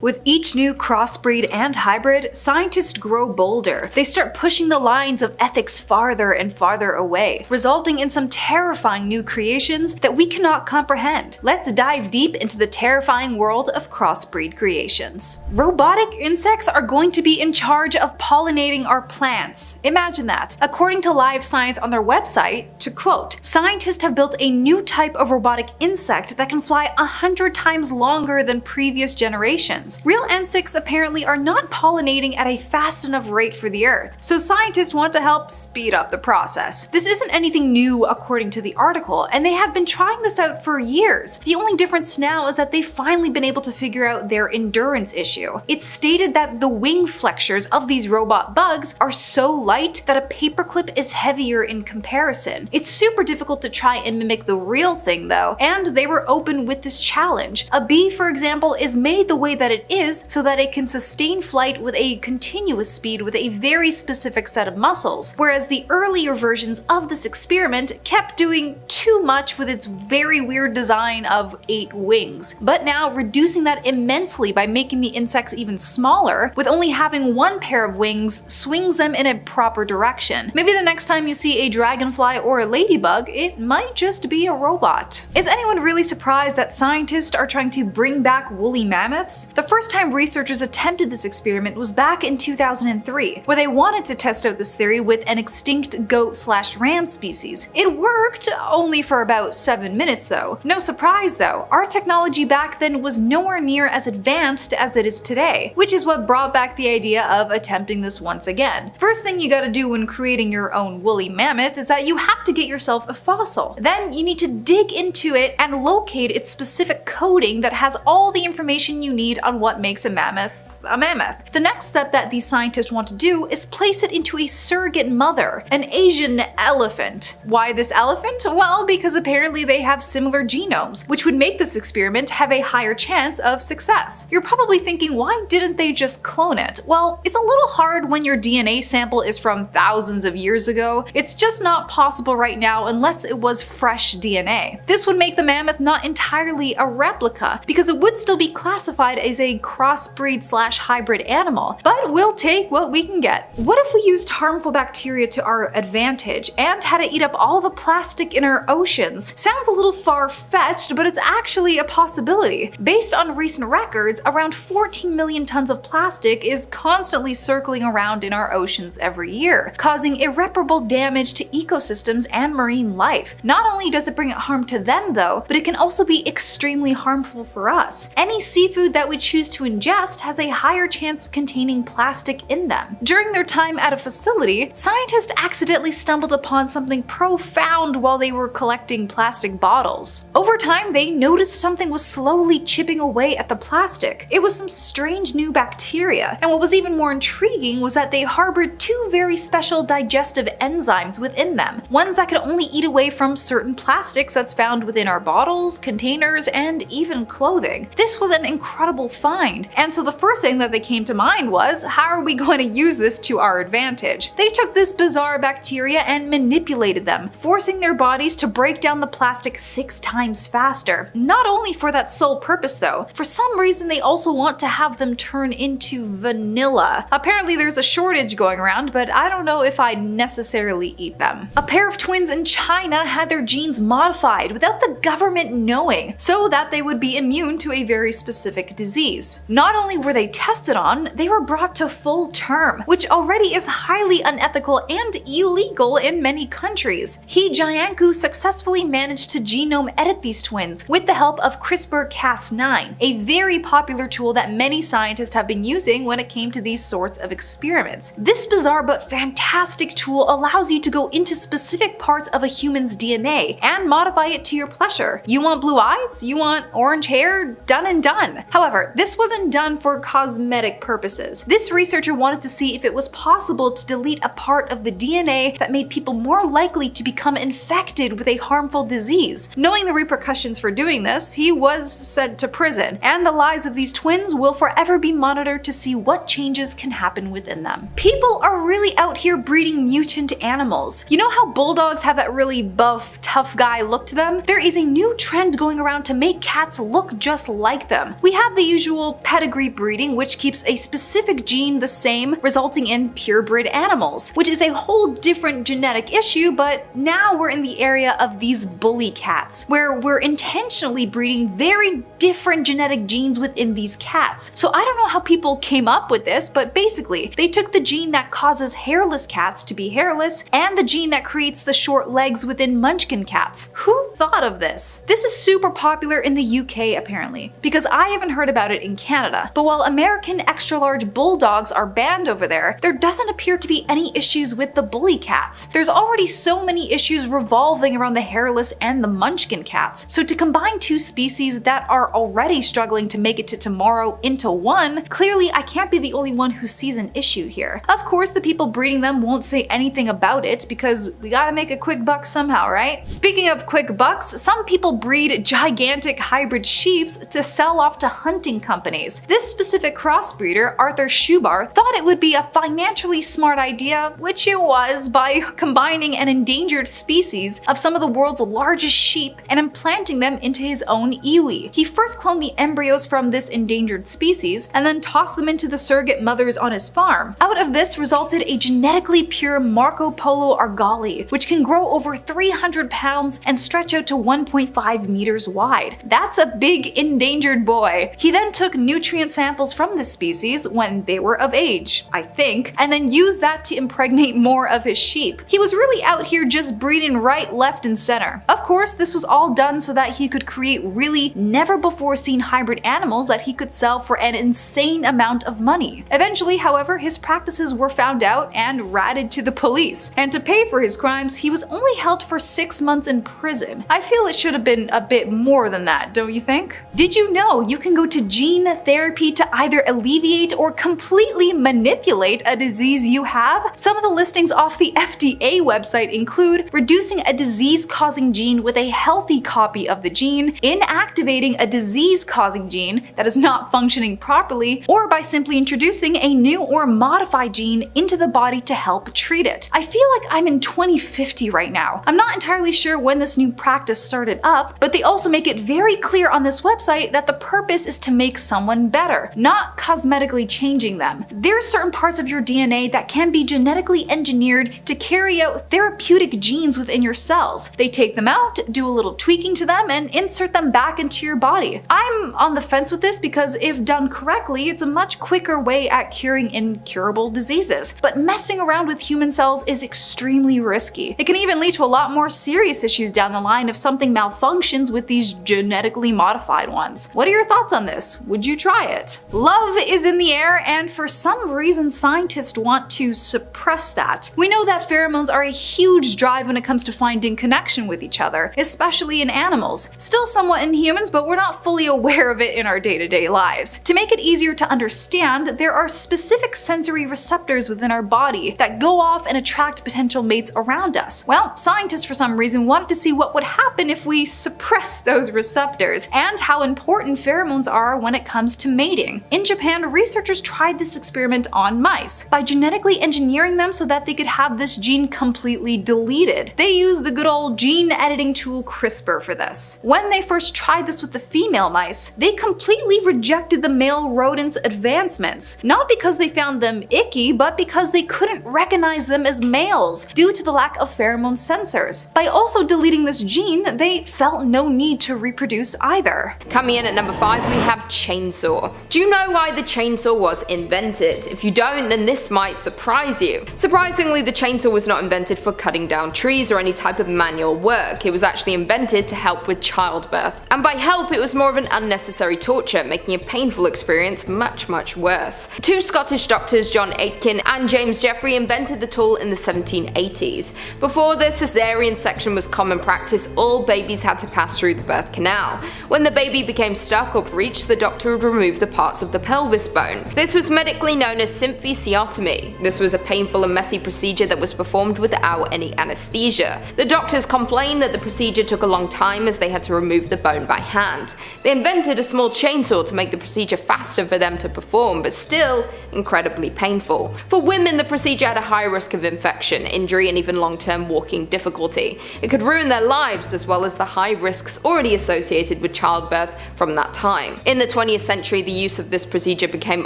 With each new crossbreed and hybrid, scientists grow bolder. They start pushing the lines of ethics farther and farther away, resulting in some terrifying new creations that we cannot comprehend. Let's dive deep into the terrifying world of crossbreed creations. Robotic insects are going to be in charge of pollinating our plants. Imagine that. According to Live Science on their website, to quote, "Scientists have built a new type of robotic insect that can fly 100 times longer than previous generations. Real insects apparently are not pollinating at a fast enough rate for the Earth, so scientists want to help speed up the process. This isn't anything new according to the article, and they have been trying this out for years. The only difference now is that they've finally been able to figure out their endurance issue. It's stated that the wing flexures of these robot bugs are so light that a paperclip is heavier in comparison. It's super difficult to try and mimic the real thing though, and they were open with this challenge. A bee, for example, is made the way that it is so that it can sustain flight with a continuous speed with a very specific set of muscles, whereas the earlier versions of this experiment kept doing too much with its very weird design of 8 wings. But now reducing that immensely by making the insects even smaller, with only having 1 pair of wings, swings them in a proper direction. Maybe the next time you see a dragonfly or a ladybug, it might just be a robot. Is anyone really surprised that scientists are trying to bring back woolly mammoths? The first time researchers attempted this experiment was back in 2003, where they wanted to test out this theory with an extinct goat/ram species. It worked, only for about 7 minutes though. No surprise though, our technology back then was nowhere near as advanced as it is today, which is what brought back the idea of attempting this once again. First thing you gotta do when creating your own woolly mammoth is that you have to get yourself a fossil. Then you need to dig into it and locate its specific coding that has all the information you need on what makes a mammoth a mammoth. The next step that these scientists want to do is place it into a surrogate mother, an Asian elephant. Why this elephant? Well, because apparently they have similar genomes, which would make this experiment have a higher chance of success. You're probably thinking, why didn't they just clone it? Well, it's a little hard when your DNA sample is from thousands of years ago. It's just not possible right now unless it was fresh DNA. This would make the mammoth not entirely a replica, because it would still be classified as a crossbreed/hybrid animal, but we'll take what we can get. What if we used harmful bacteria to our advantage and had it eat up all the plastic in our oceans? Sounds a little far-fetched, but it's actually a possibility. Based on recent records, around 14 million tons of plastic is constantly circling around in our oceans every year, causing irreparable damage to ecosystems and marine life. Not only does it bring harm to them though, but it can also be extremely harmful for us. Any seafood that we choose to ingest has a higher chance of containing plastic in them. During their time at a facility, scientists accidentally stumbled upon something profound while they were collecting plastic bottles. Over time, they noticed something was slowly chipping away at the plastic. It was some strange new bacteria, and what was even more intriguing was that they harbored 2 very special digestive enzymes within them, ones that could only eat away from certain plastics that's found within our bottles, containers, and even clothing. This was an incredible find, and so the first thing that they came to mind was, how are we going to use this to our advantage? They took this bizarre bacteria and manipulated them, forcing their bodies to break down the plastic 6 times faster. Not only for that sole purpose though, for some reason they also want to have them turn into vanilla. Apparently there's a shortage going around, but I don't know if I'd necessarily eat them. A pair of twins in China had their genes modified without the government knowing, so that they would be immune to a very specific disease. Not only were they tested on, they were brought to full term, which already is highly unethical and illegal in many countries. He Jianku successfully managed to genome edit these twins with the help of CRISPR-Cas9, a very popular tool that many scientists have been using when it came to these sorts of experiments. This bizarre but fantastic tool allows you to go into specific parts of a human's DNA and modify it to your pleasure. You want blue eyes? You want orange hair? Done and done. However, this wasn't done for cosmetic cosmetic purposes. This researcher wanted to see if it was possible to delete a part of the DNA that made people more likely to become infected with a harmful disease. Knowing the repercussions for doing this, he was sent to prison, and the lives of these twins will forever be monitored to see what changes can happen within them. People are really out here breeding mutant animals. You know how bulldogs have that really buff, tough guy look to them? There is a new trend going around to make cats look just like them. We have the usual pedigree breeding, which keeps a specific gene the same, resulting in purebred animals, which is a whole different genetic issue, but now we're in the area of these bully cats, where we're intentionally breeding very different genetic genes within these cats. So I don't know how people came up with this, but basically, they took the gene that causes hairless cats to be hairless and the gene that creates the short legs within munchkin cats. Who thought of this? This is super popular in the UK apparently, because I haven't heard about it in Canada. But while American extra-large bulldogs are banned over there doesn't appear to be any issues with the bully cats. There's already so many issues revolving around the hairless and the munchkin cats. So to combine two species that are already struggling to make it to tomorrow into one, clearly I can't be the only one who sees an issue here. Of course, the people breeding them won't say anything about it because we gotta make a quick buck somehow, right? Speaking of quick bucks, some people breed gigantic hybrid sheeps to sell off to hunting companies. This specific crossbreeder, Arthur Schubar, thought it would be a financially smart idea, which it was, by combining an endangered species of some of the world's largest sheep and implanting them into his own iwi. He first cloned the embryos from this endangered species and then tossed them into the surrogate mothers on his farm. Out of this resulted a genetically pure Marco Polo argali, which can grow over 300 pounds and stretch out to 1.5 meters wide. That's a big endangered boy. He then took nutrient samples from this species when they were of age, I think, and then used that to impregnate more of his sheep. He was really out here just breeding right, left, and center. Of course, this was all done so that he could create really never before seen hybrid animals that he could sell for an insane amount of money. Eventually, however, his practices were found out and ratted to the police. And to pay for his crimes, he was only held for 6 months in prison. I feel it should have been a bit more than that, don't you think? Did you know you can go to gene therapy to either alleviate or completely manipulate a disease you have? Some of the listings off the FDA website include reducing a disease-causing gene with a healthy copy of the gene, inactivating a disease-causing gene that is not functioning properly, or by simply introducing a new or modified gene into the body to help treat it. I feel like I'm in 2050 right now. I'm not entirely sure when this new practice started up, but they also make it very clear on this website that the purpose is to make someone better, not cosmetically changing them. There are certain parts of your DNA that can be genetically engineered to carry out therapeutic genes within your cells. They take them out, do a little tweaking to them, and insert them back into your body. I'm on the fence with this because if done correctly, it's a much quicker way at curing incurable diseases. But messing around with human cells is extremely risky. It can even lead to a lot more serious issues down the line if something malfunctions with these genetically modified ones. What are your thoughts on this? Would you try it? Love is in the air, and for some reason scientists want to suppress that. We know that pheromones are a huge drive when it comes to finding connection with each other, especially in animals. Still somewhat in humans, but we're not fully aware of it in our day-to-day lives. To make it easier to understand, there are specific sensory receptors within our body that go off and attract potential mates around us. Well, scientists for some reason wanted to see what would happen if we suppress those receptors, and how important pheromones are when it comes to mating. In Japan, researchers tried this experiment on mice by genetically engineering them so that they could have this gene completely deleted. They used the good old gene editing tool CRISPR for this. When they first tried this with the female mice, they completely rejected the male rodents' advancements, not because they found them icky, but because they couldn't recognize them as males due to the lack of pheromone sensors. By also deleting this gene, they felt no need to reproduce either. Coming in at number 5, we have chainsaw. Do you know why the chainsaw was invented? If you don't, then this might surprise you. Surprisingly, the chainsaw was not invented for cutting down trees or any type of manual work. It was actually invented to help with childbirth. And by help, it was more of an unnecessary torture, making a painful experience much worse. Two Scottish doctors, John Aitken and James Jeffrey, invented the tool in the 1780s. Before the cesarean section was common practice, all babies had to pass through the birth canal. When the baby became stuck or breached, the doctor would remove the parts of the the pelvis bone. This was medically known as symphysiotomy. This was a painful and messy procedure that was performed without any anesthesia. The doctors complained that the procedure took a long time as they had to remove the bone by hand. They invented a small chainsaw to make the procedure faster for them to perform, but still incredibly painful. For women, the procedure had a high risk of infection, injury, and even long-term walking difficulty. It could ruin their lives, as well as the high risks already associated with childbirth from that time. In the 20th century, the use of this procedure became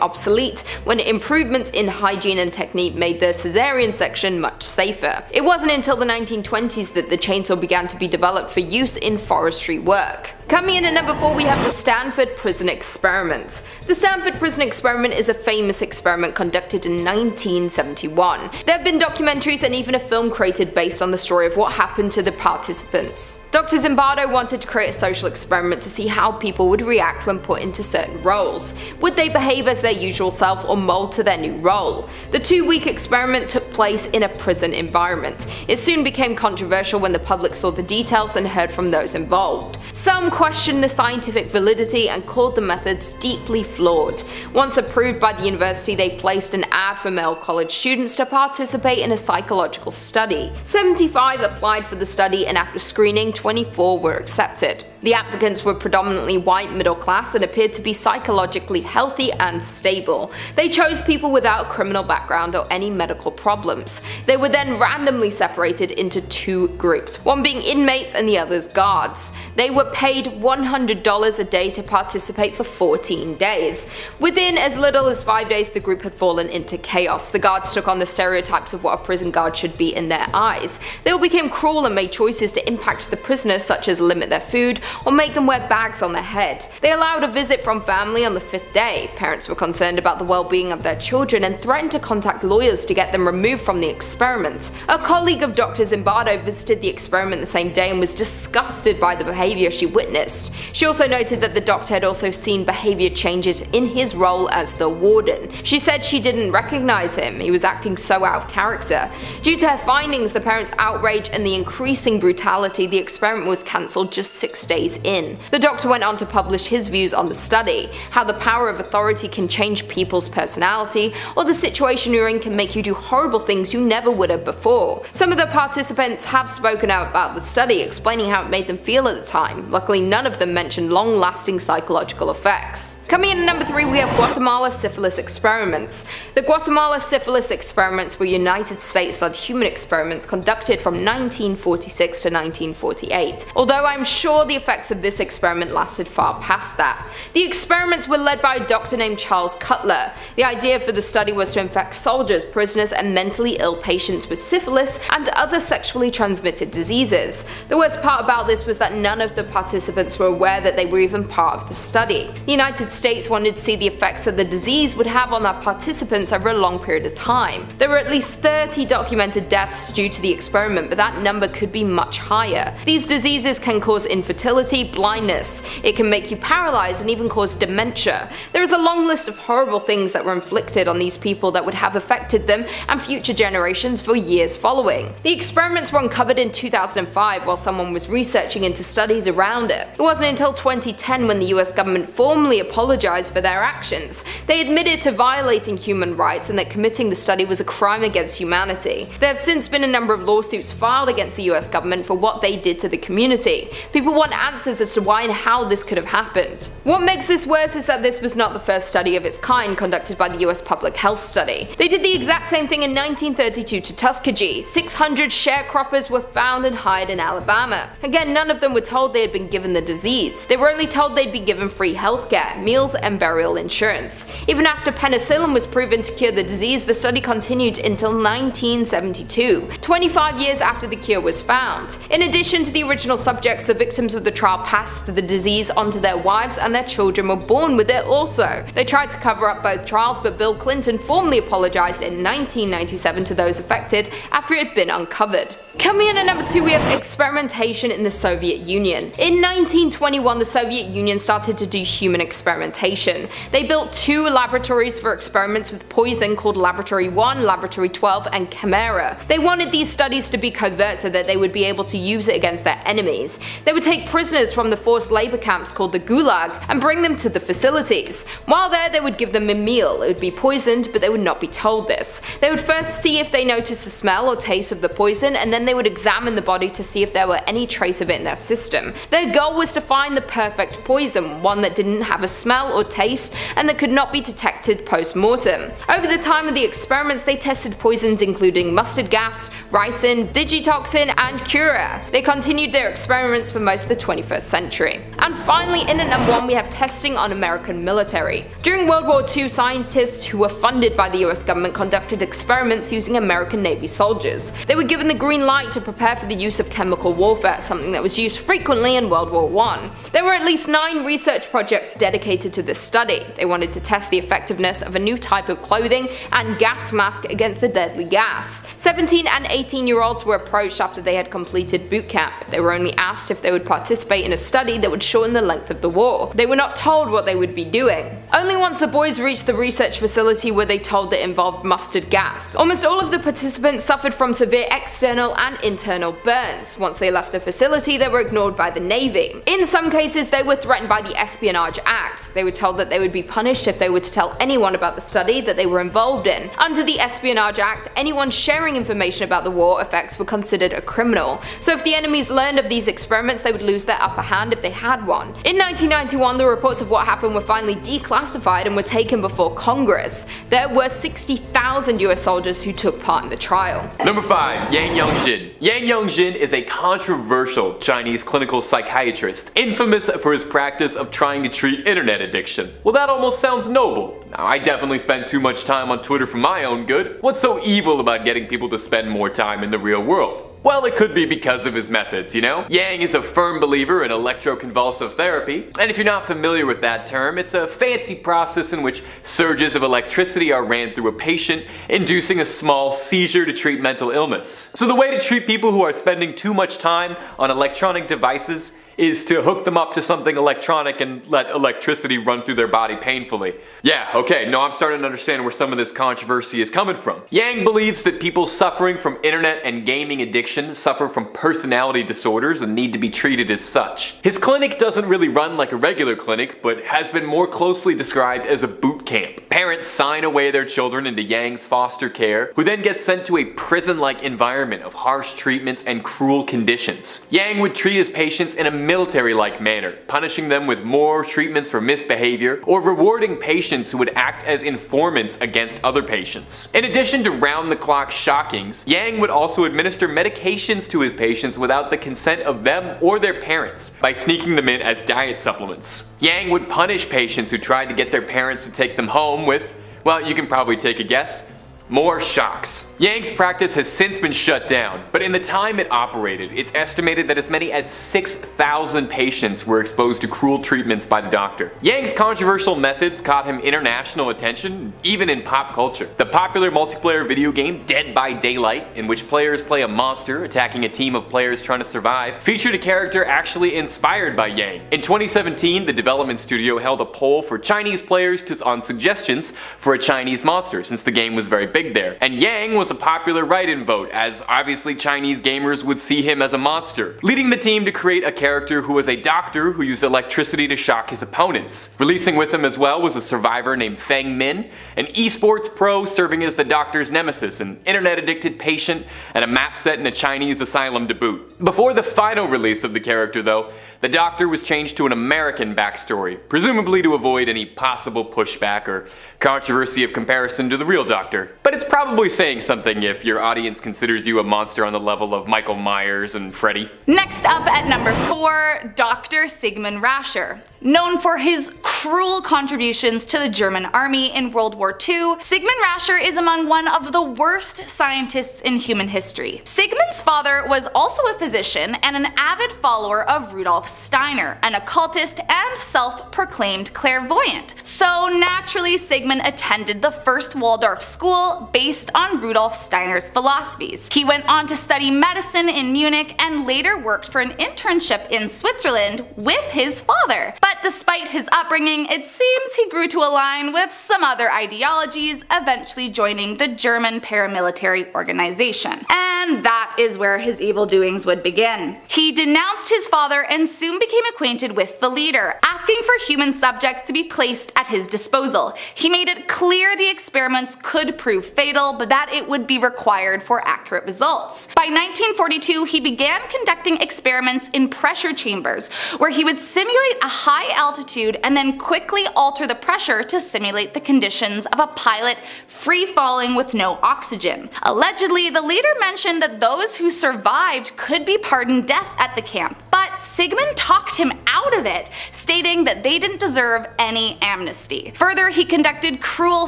obsolete when improvements in hygiene and technique made the cesarean section much safer. It wasn't until the 1920s that the chainsaw began to be developed for use in forestry work. Coming in at number 4, we have the Stanford Prison Experiment. The Stanford Prison Experiment is a famous experiment conducted in 1971. There have been documentaries and even a film created based on the story of what happened to the participants. Dr. Zimbardo wanted to create a social experiment to see how people would react when put into certain roles. Would they behave as their usual self or mold to their new role? The 2-week experiment took place in a prison environment. It soon became controversial when the public saw the details and heard from those involved. Some questioned the scientific validity and called the methods deeply flawed. Once approved by the university, they placed an ad for male college students to participate in a psychological study. 75 applied for the study, and after screening, 24 were accepted. The applicants were predominantly white middle class and appeared to be psychologically healthy and stable. They chose people without criminal background or any medical problems. They were then randomly separated into 2 groups, one being inmates and the others guards. They were paid $100 a day to participate for 14 days. Within as little as 5 days, the group had fallen into chaos. The guards took on the stereotypes of what a prison guard should be in their eyes. They all became cruel and made choices to impact the prisoners, such as limit their food or make them wear bags on their head. They allowed a visit from family on the 5th day. Parents were concerned about the well-being of their children and threatened to contact lawyers to get them removed from the experiment. A colleague of Dr. Zimbardo visited the experiment the same day and was disgusted by the behavior she witnessed. She also noted that the doctor had also seen behavior changes in his role as the warden. She said she didn't recognize him. He was acting so out of character. Due to her findings, the parents' outrage, and the increasing brutality, the experiment was cancelled just 6 days in. The doctor went on to publish his views on the study, how the power of authority can change people's personality, or the situation you're in can make you do horrible things you never would have before. Some of the participants have spoken out about the study, explaining how it made them feel at the time. Luckily, none of them mentioned long-lasting psychological effects. Coming in at number 3, we have Guatemala syphilis experiments. The Guatemala syphilis experiments were United States-led human experiments conducted from 1946 to 1948. Although I'm sure the effects of this experiment lasted far past that. The experiments were led by a doctor named Charles Cutler. The idea for the study was to infect soldiers, prisoners, and mentally ill patients with syphilis and other sexually transmitted diseases. The worst part about this was that none of the participants were aware that they were even part of the study. The United States wanted to see the effects that the disease would have on our participants over a long period of time. There were at least 30 documented deaths due to the experiment, but that number could be much higher. These diseases can cause infertility, blindness. It can make you paralyzed and even cause dementia. There is a long list of horrible things that were inflicted on these people that would have affected them and future generations for years following. The experiments were uncovered in 2005 while someone was researching into studies around it. It wasn't until 2010 when the US government formally apologized for their actions. They admitted to violating human rights and that committing the study was a crime against humanity. There have since been a number of lawsuits filed against the US government for what they did to the community. People want answers as to why and how this could have happened. What makes this worse is that this was not the first study of its kind conducted by the US Public Health Study. They did the exact same thing in 1932 to Tuskegee. 600 sharecroppers were found and hired in Alabama. Again, none of them were told they had been given the disease. They were only told they'd be given free healthcare, meals, and burial insurance. Even after penicillin was proven to cure the disease, the study continued until 1972, 25 years after the cure was found. In addition to the original subjects, the victims of the trial passed the disease onto their wives, and their children were born with it also. They tried to cover up both trials, but Bill Clinton formally apologized in 1997 to those affected after it had been uncovered. Coming in at number 2, we have experimentation in the Soviet Union. In 1921, the Soviet Union started to do human experimentation. They built 2 laboratories for experiments with poison called Laboratory 1, Laboratory 12, and Chimera. They wanted these studies to be covert so that they would be able to use it against their enemies. They would take prisoners prisoners from the forced labor camps called the Gulag and bring them to the facilities. While there, they would give them a meal. It would be poisoned, but they would not be told this. They would first see if they noticed the smell or taste of the poison, and then they would examine the body to see if there were any trace of it in their system. Their goal was to find the perfect poison, one that didn't have a smell or taste and that could not be detected post-mortem. Over the time of the experiments, they tested poisons including mustard gas, ricin, digitoxin, and cura. They continued their experiments for most of the 21st century. And finally, in at number 1, we have testing on American military. During World War II, scientists who were funded by the US government conducted experiments using American Navy soldiers. They were given the green light to prepare for the use of chemical warfare, something that was used frequently in World War I. There were at least 9 research projects dedicated to this study. They wanted to test the effectiveness of a new type of clothing and gas mask against the deadly gas. 17 and 18-year-olds were approached after they had completed boot camp. They were only asked if they would participate in a study that would shorten the length of the war. They were not told what they would be doing. Only once the boys reached the research facility were they told that it involved mustard gas. Almost all of the participants suffered from severe external and internal burns. Once they left the facility, they were ignored by the Navy. In some cases, they were threatened by the Espionage Act. They were told that they would be punished if they were to tell anyone about the study that they were involved in. Under the Espionage Act, anyone sharing information about the war effects were considered a criminal. So if the enemies learned of these experiments, they would lose their upper hand if they had one. In 1991, the reports of what happened were finally declassified and were taken before Congress. There were 60,000 US soldiers who took part in the trial. Number 5. Yang Yongjin. Yang Yongjin is a controversial Chinese clinical psychiatrist, infamous for his practice of trying to treat internet addiction. Well, that almost sounds noble. Now, I definitely spend too much time on Twitter for my own good. What's so evil about getting people to spend more time in the real world? Well, it could be because of his methods, you know? Yang is a firm believer in electroconvulsive therapy, and if you're not familiar with that term, it's a fancy process in which surges of electricity are ran through a patient, inducing a small seizure to treat mental illness. So the way to treat people who are spending too much time on electronic devices is to hook them up to something electronic and let electricity run through their body painfully. Yeah, okay, no, I'm starting to understand where some of this controversy is coming from. Yang believes that people suffering from internet and gaming addiction suffer from personality disorders and need to be treated as such. His clinic doesn't really run like a regular clinic, but has been more closely described as a boot camp. Parents sign away their children into Yang's foster care, who then get sent to a prison-like environment of harsh treatments and cruel conditions. Yang would treat his patients in a military-like manner, punishing them with more treatments for misbehavior, or rewarding patients who would act as informants against other patients. In addition to round-the-clock shockings, Yang would also administer medications to his patients without the consent of them or their parents, by sneaking them in as diet supplements. Yang would punish patients who tried to get their parents to take them home with, well, you can probably take a guess, more shocks. Yang's practice has since been shut down, but in the time it operated, it's estimated that as many as 6,000 patients were exposed to cruel treatments by the doctor. Yang's controversial methods caught him international attention, even in pop culture. The popular multiplayer video game Dead by Daylight, in which players play a monster attacking a team of players trying to survive, featured a character actually inspired by Yang. In 2017, the development studio held a poll for Chinese players on suggestions for a Chinese monster, since the game was very big there. And Yang was a popular write-in vote, as obviously Chinese gamers would see him as a monster, leading the team to create a character who was a doctor who used electricity to shock his opponents. Releasing with him as well was a survivor named Feng Min, an esports pro serving as the doctor's nemesis, an internet-addicted patient, and a map set in a Chinese asylum to boot. Before the final release of the character though, the doctor was changed to an American backstory, presumably to avoid any possible pushback or controversy of comparison to the real doctor. But it's probably saying something if your audience considers you a monster on the level of Michael Myers and Freddy. Next up at number 4, Dr. Sigmund Rascher. Known for his cruel contributions to the German army in World War II, Sigmund Rascher is among one of the worst scientists in human history. Sigmund's father was also a physician and an avid follower of Rudolf Steiner, an occultist and self-proclaimed clairvoyant. So naturally, Sigmund attended the first Waldorf school based on Rudolf Steiner's philosophies. He went on to study medicine in Munich and later worked for an internship in Switzerland with his father. But But despite his upbringing, it seems he grew to align with some other ideologies, eventually joining the German paramilitary organization. And that is where his evil doings would begin. He denounced his father and soon became acquainted with the leader, asking for human subjects to be placed at his disposal. He made it clear the experiments could prove fatal, but that it would be required for accurate results. By 1942, he began conducting experiments in pressure chambers, where he would simulate a high altitude and then quickly alter the pressure to simulate the conditions of a pilot free falling with no oxygen. Allegedly, the leader mentioned that those who survived could be pardoned death at the camp, but Sigmund talked him out of it, stating that they didn't deserve any amnesty. Further, he conducted cruel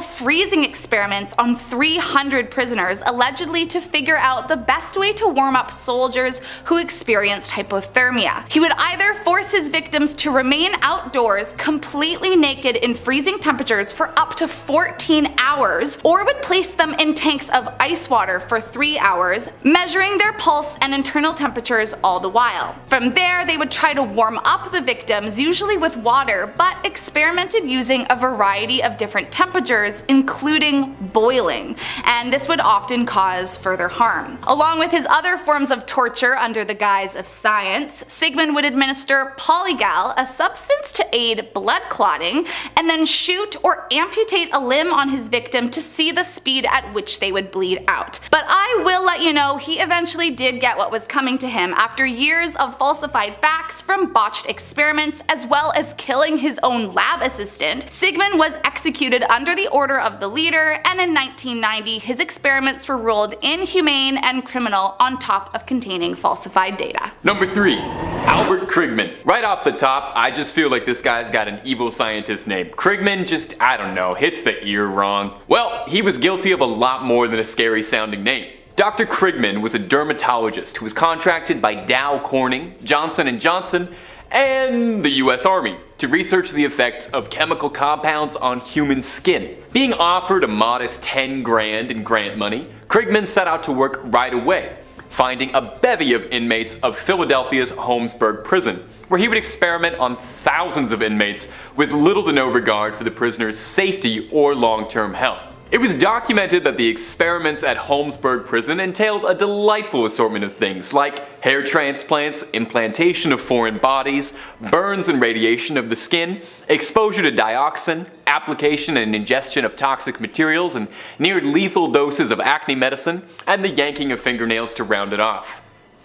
freezing experiments on 300 prisoners, allegedly to figure out the best way to warm up soldiers who experienced hypothermia. He would either force his victims to remain outdoors completely naked in freezing temperatures for up to 14 hours, or would place them in tanks of ice water for 3 hours, measuring their pulse and internal temperatures all the while. From there, they would try to warm up the victims, usually with water, but experimented using a variety of different temperatures, including boiling, and this would often cause further harm. Along with his other forms of torture under the guise of science, Sigmund would administer polygal, a substance to aid blood clotting, and then shoot or amputate a limb on his victim to see the speed at which they would bleed out. But I will let you know, he eventually did get what was coming to him after years of falsified facts from botched experiments, as well as killing his own lab assistant. Sigmund was executed under the order of the leader, and in 1990 his experiments were ruled inhumane and criminal on top of containing falsified data. Number 3. Albert Krigman. Right off the top, I just feel like this guy's got an evil scientist name. Krigman just, I don't know, hits the ear wrong. Well, he was guilty of a lot more than a scary sounding name. Dr. Krigman was a dermatologist who was contracted by Dow Corning, Johnson & Johnson, and the US Army to research the effects of chemical compounds on human skin. Being offered a modest 10 grand in grant money, Krigman set out to work right away, finding a bevy of inmates of Philadelphia's Holmesburg prison, where he would experiment on thousands of inmates with little to no regard for the prisoners' safety or long-term health. It was documented that the experiments at Holmesburg prison entailed a delightful assortment of things like hair transplants, implantation of foreign bodies, burns and radiation of the skin, exposure to dioxin, application and ingestion of toxic materials, and near lethal doses of acne medicine, and the yanking of fingernails to round it off.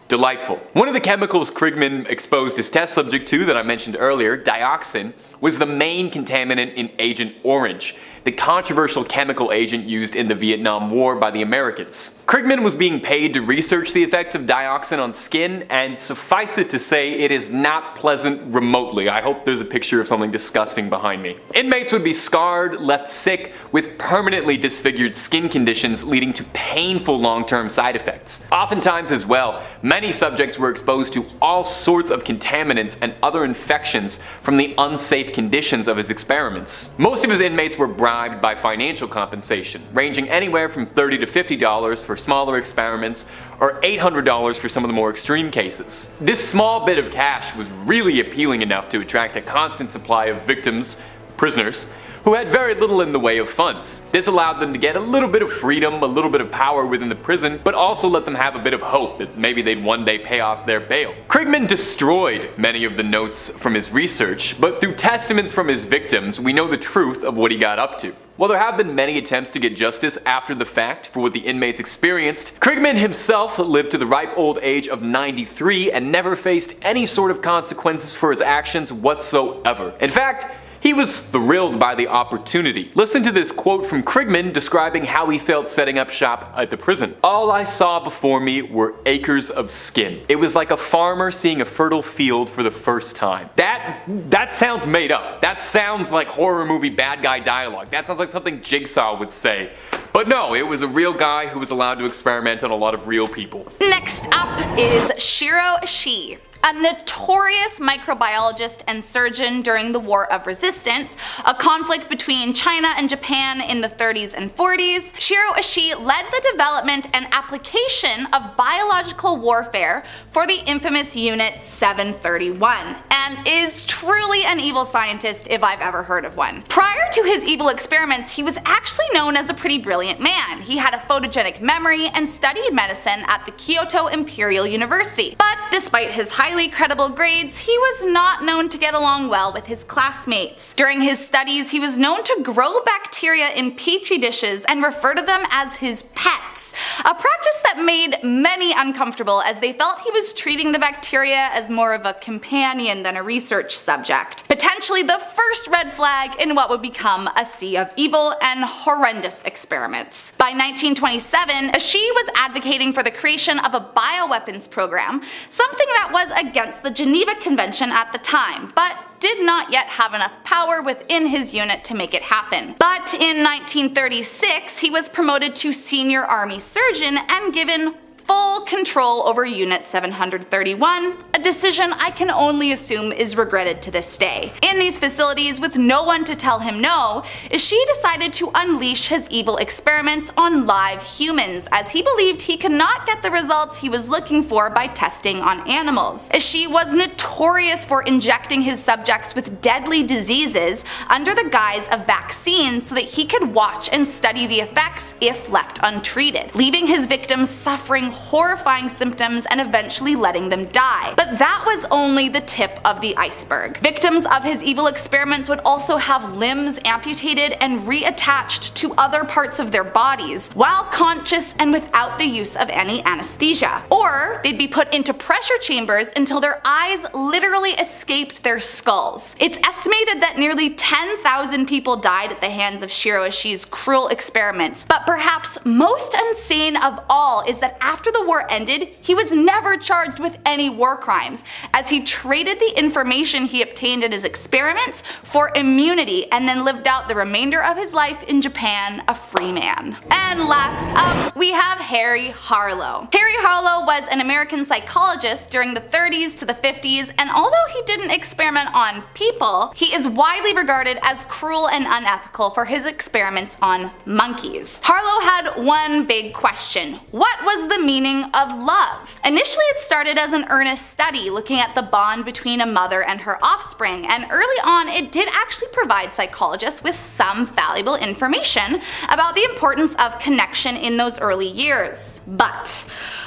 Delightful. One of the chemicals Krigman exposed his test subject to that I mentioned earlier, dioxin, was the main contaminant in Agent Orange, the controversial chemical agent used in the Vietnam War by the Americans. Krigman was being paid to research the effects of dioxin on skin, and suffice it to say, it is not pleasant remotely. I hope there's a picture of something disgusting behind me. Inmates would be scarred, left sick, with permanently disfigured skin conditions leading to painful long-term side effects. Oftentimes as well, many subjects were exposed to all sorts of contaminants and other infections from the unsafe conditions of his experiments. Most of his inmates were bribed by financial compensation, ranging anywhere from $30 to $50 for smaller experiments, or $800 for some of the more extreme cases. This small bit of cash was really appealing enough to attract a constant supply of victims, prisoners, who had very little in the way of funds. This allowed them to get a little bit of freedom, a little bit of power within the prison, but also let them have a bit of hope that maybe they'd one day pay off their bail. Krigman destroyed many of the notes from his research, but through testaments from his victims, we know the truth of what he got up to. While there have been many attempts to get justice after the fact for what the inmates experienced, Krigman himself lived to the ripe old age of 93 and never faced any sort of consequences for his actions whatsoever. In fact, he was thrilled by the opportunity. Listen to this quote from Krigman describing how he felt setting up shop at the prison. "All I saw before me were acres of skin. It was like a farmer seeing a fertile field for the first time." That sounds made up. That sounds like horror movie bad guy dialogue. That sounds like something Jigsaw would say. But no, it was a real guy who was allowed to experiment on a lot of real people. Next up is Shiro Shi. A notorious microbiologist and surgeon during the War of Resistance, a conflict between China and Japan in the 30s and 40s, Shiro Ishii led the development and application of biological warfare for the infamous Unit 731, and is truly an evil scientist if I've ever heard of one. Prior to his evil experiments, he was actually known as a pretty brilliant man. He had a photogenic memory and studied medicine at the Kyoto Imperial University. But despite his highly credible grades, he was not known to get along well with his classmates. During his studies, he was known to grow bacteria in petri dishes and refer to them as his pets, a practice that made many uncomfortable as they felt he was treating the bacteria as more of a companion than a research subject. Potentially the first red flag in what would become a sea of evil and horrendous experiments. By 1927, Ishii was advocating for the creation of a bioweapons program, something that was against the Geneva Convention at the time, but did not yet have enough power within his unit to make it happen. But in 1936, he was promoted to senior army surgeon and given full control over Unit 731, a decision I can only assume is regretted to this day. In these facilities, with no one to tell him no, Ishii decided to unleash his evil experiments on live humans, as he believed he could not get the results he was looking for by testing on animals. Ishii was notorious for injecting his subjects with deadly diseases under the guise of vaccines so that he could watch and study the effects if left untreated, leaving his victims suffering horrifying symptoms and eventually letting them die. But that was only the tip of the iceberg. Victims of his evil experiments would also have limbs amputated and reattached to other parts of their bodies, while conscious and without the use of any anesthesia. Or they'd be put into pressure chambers until their eyes literally escaped their skulls. It's estimated that nearly 10,000 people died at the hands of Shiro Ishii's cruel experiments, but perhaps most insane of all is that after the war ended, he was never charged with any war crimes, as he traded the information he obtained in his experiments for immunity and then lived out the remainder of his life in Japan a free man. And last up, we have Harry Harlow. Harry Harlow was an American psychologist during the 30s to the 50s, and although he didn't experiment on people, he is widely regarded as cruel and unethical for his experiments on monkeys. Harlow had one big question: what was the meaning of love? Initially, it started as an earnest study looking at the bond between a mother and her offspring, and early on it did actually provide psychologists with some valuable information about the importance of connection in those early years. But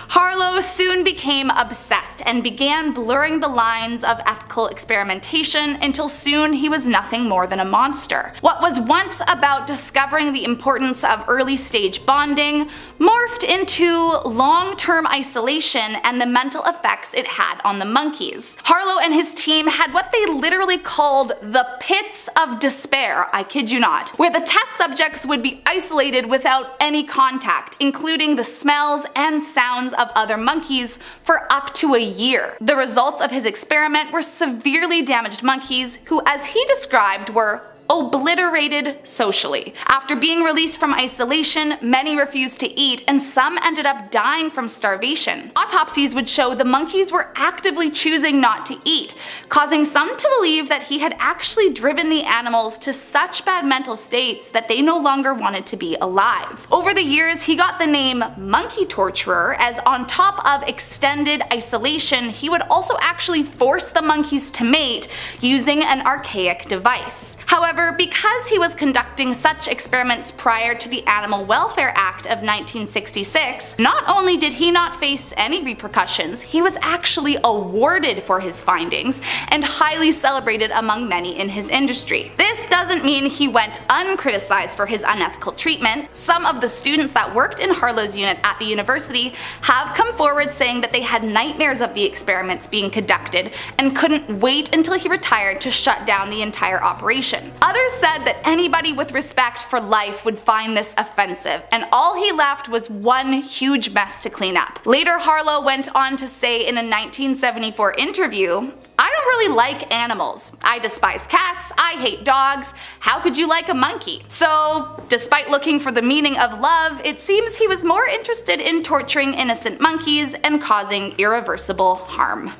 Harlow soon became obsessed and began blurring the lines of ethical experimentation until soon he was nothing more than a monster. What was once about discovering the importance of early stage bonding morphed into long-term isolation and the mental effects it had on the monkeys. Harlow and his team had what they literally called the pits of despair, I kid you not, where the test subjects would be isolated without any contact, including the smells and sounds of other monkeys, for up to a year. The results of his experiment were severely damaged monkeys who, as he described, were obliterated socially. After being released from isolation, many refused to eat, and some ended up dying from starvation. Autopsies would show the monkeys were actively choosing not to eat, causing some to believe that he had actually driven the animals to such bad mental states that they no longer wanted to be alive. Over the years, he got the name monkey torturer, as on top of extended isolation, he would also actually force the monkeys to mate using an archaic device. However, because he was conducting such experiments prior to the Animal Welfare Act of 1966, not only did he not face any repercussions, he was actually awarded for his findings and highly celebrated among many in his industry. This doesn't mean he went uncriticized for his unethical treatment. Some of the students that worked in Harlow's unit at the university have come forward saying that they had nightmares of the experiments being conducted and couldn't wait until he retired to shut down the entire operation. Others said that anybody with respect for life would find this offensive, and all he left was one huge mess to clean up. Later, Harlow went on to say in a 1974 interview, "I don't really like animals. I despise cats, I hate dogs, how could you like a monkey?" So, despite looking for the meaning of love, it seems he was more interested in torturing innocent monkeys and causing irreversible harm.